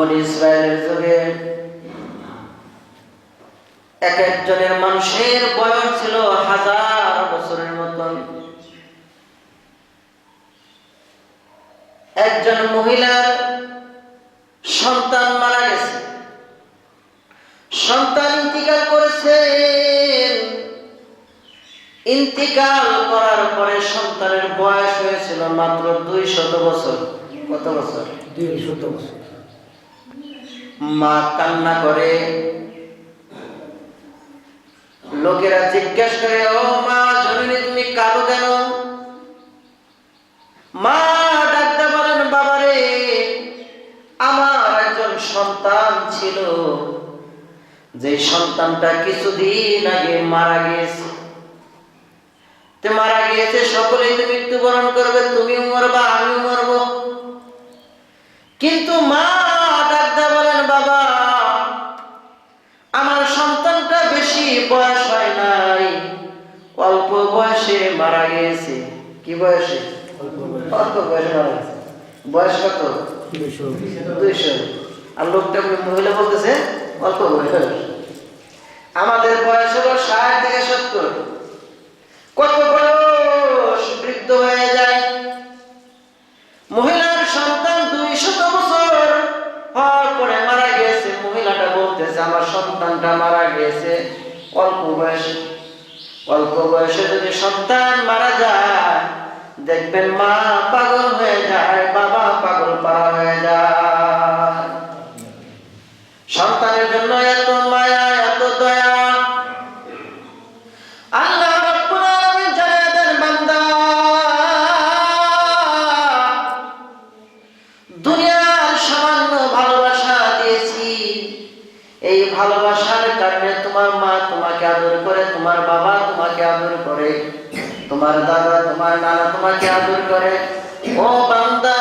বনি ইসরায়েলের যুগে এক একজনের মানুষের বয়স ছিল 1000 বছরের মতন। একজন মহিলার সন্তান মারা গেছে, সন্তান ইন্তিকাল করেছে। ইন্তিকাল করার পরে সন্তানের বয়স হয়েছিল মাত্র 200 বছর। কত বছর? 200 বছর। মা কান্না করে। লোকেরা জিজ্ঞাসা করে, ও মা জননী তুমি কাঁদো কেন? মা ডাকতে বলেন, বাবারে আমার একজন সন্তান ছিল, যে সন্তানটা কিছুদিন আগে মারা গিয়েছে। মারা গিয়েছে, সকলেই তো মৃত্যুবরণ করবে, তুমিও মরবা আমিও মরব। কিন্তু মা ডাকতে বলেন, বাবা আমার সন্তানটা বেশি বয়স হয় নাই, অল্প বয়সে মারা গিয়েছে। কি বয়সে? অল্প বয়সে মারা গেছে। বয়স কত? 200। আর লোকটা মহিলা বলতেছে অল্প বয়স। আমাদের বয়স হলো 60 থেকে 70। কত বয়স বৃদ্ধ হয়ে যায়। মহিলার সন্তান 200 বছর হওয়ার পরে মারা গিয়েছে। মহিলাটা বলতেছে আমার সন্তানটা মারা গিয়েছে অল্প বয়সে। অল্প বয়সে যদি সন্তান মারা যায়, দেখবেন মা পাগল হয়ে যায়, বাবা পাগল পারা হয়ে যায়। সন্তানের জন্য এত মায়া, এত দয়া। আল্লাহ রাব্বুল আলামিন জানিয়ে দেন, বান্দা দুনিয়ার সামান্য ভালোবাসা দিয়েছি, এই ভালোবাসার কারণে তোমার মা তোমাকে আদর করে, তোমার বাবা তোমাকে আদর করে, তোমার দাদা তোমার নানা তোমাকে আদর করে। ও বান্দা,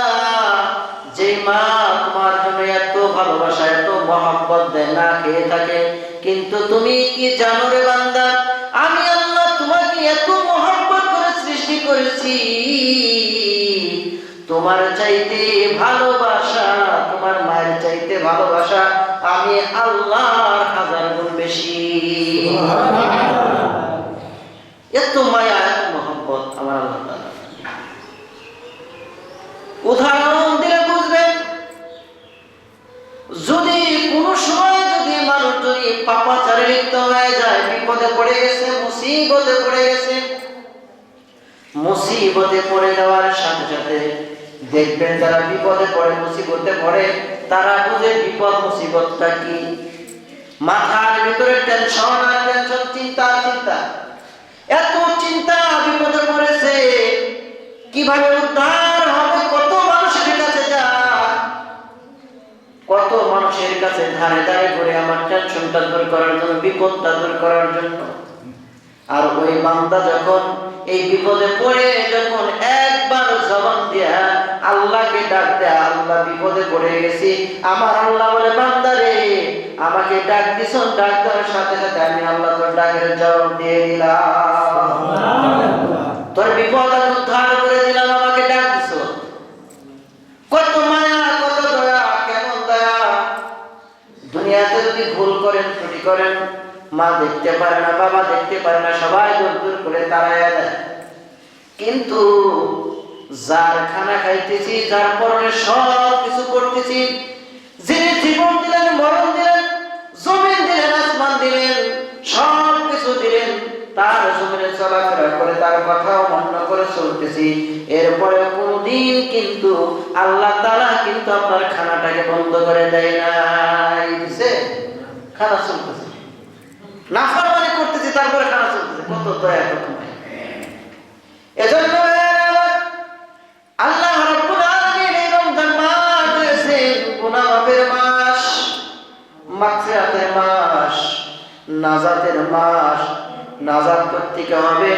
যে মা তোমার জন্য এত ভালোবাসা, এত মহব্বত দেয়, না খেয়ে থাকে, কিন্তু তুমি কি জানো রে বান্দা, আমি আল্লাহ তোমাকে এত মহব্বত করে সৃষ্টি করেছি, তোমার চাইতে ভালোবাসা, তোমার মায়ের চাইতে ভালোবাসা আমি আল্লাহর 1000 গুণ বেশি। এত মায়া, এত মহব্বত আমার আল্লাহ তাআলা। উদাহরণ দিলে বুঝবেন, যদি কোনো সময় যদি মানুষ যদি পাপাচারে লিপ্ত হয়ে যায়, বিপদে পড়ে গেছে, মুসিবতে পড়ে গেছে, মুসিবতে পড়ে যাওয়ার সাথে সাথে দেখবেন যারা বিপদে পড়ে, মুসিবতে পড়ে, তারা বুঝে বিপদ মুসিবতটা কি। মাথার ভিতরে টেনশন আর টেনশন, চিন্তা চিন্তা, এত চিন্তা, বিপদে পড়েছে, কিভাবে উদ্ধার হবে, কত মানুষের কাছে যায়, কত মানুষের কাছে ধারে ধারে ঘুরে আমার টেনশনটা দূর করার জন্য, বিপদটা দূর করার জন্য। আর ওই বান্দা যখন এই বিপদে পড়ে, যখন একবার জবান দিয়া আল্লাহকে ডাক দেয়, আল্লাহ বিপদে পড়ে গেছি, আমার আল্লাহ বলে, বান্দা রে আমাকে ডাক দিছ, ডাক দেওয়ার সাথে সাথে আমি আল্লাহ তোর ডাকের জবাব দিয়ে দিলাম, তোর বিপদ আমি উদ্ধার করে দিলাম, আমাকে ডাক দিছ। কত মায়া, কত দয়া, কেমন দয়া। দুনিয়াতে যদি ভুল করেন, ত্রুটি করেন, মা দেখতে পারে না, বাবা দেখতে পারে না, সবাই দূর দূর করে তাড়াইয়া দেয়। কিন্তু যার খানা খাইতেছি, যার পরনে সব কিছু করতেছি, যিনি জীবন দিলেন, মরণ দিলেন, জমিন দিলেন, আসমান দিলেন, সব কিছু দিলেন, তার জমিনে চলাফেরা করে, তার কথাও মান্য করে চলতেছি, এরপরে কোনদিন কিন্তু আল্লাহ তাআলা কিন্তু আপনার খানাটাকে বন্ধ করে দেয় নাই। দিছে, খানা চলতেছে, নাফরমানি করতেছি, তারপরে খানা চলতেছে। কত দয়া, কত মায়া। এজন্য আল্লাহ রাব্বুল আলামিন এই রমজান মাস দিয়েছেন গুনাহ মাফের মাস, মাগফিরাতের মাস, নাজাতের মাস। নাজাত করতে হবে,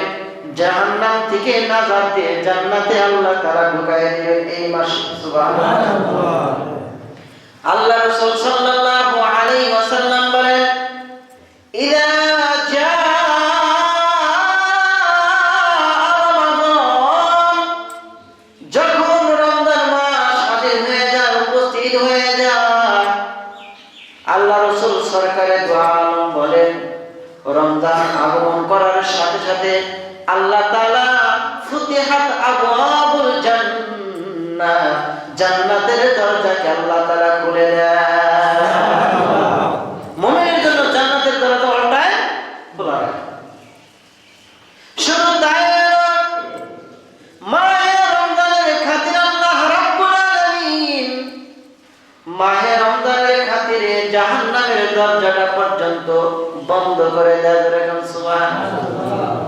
জাহান্নাম থেকে নাজাত দিয়ে জান্নাতে আল্লাহ তাআলা ঢুকায় দিবেন এই মাস। সুবহানাল্লাহ। আল্লাহ রাসূল সাল্লাল্লাহু আলাইহি ওয়াসাল্লাম বলেন, ইযা যখন রমজান মাস হাজির হয়ে যায়, উপস্থিত হয়ে যায়, বলেন, রমজান আগমন করার সাথে সাথে আল্লাহ তাআলা ফুতিহাত আবওয়াবুল জান্নাহ, জান্নাতের দরজাকে আল্লাহ তাআলা খুলে দেন। মুমিনের জন্য জান্নাতের দরজা অলটাই খোলা রাখে। শুধু তাই নয়, মাহে রমজানের খাতিরে আল্লাহ রাব্বুল আলামিন মাহে রমজানের খাতিরে জাহান্নামের দরজাটা পর্যন্ত বন্ধ করে দেয়। সুবহানাল্লাহ।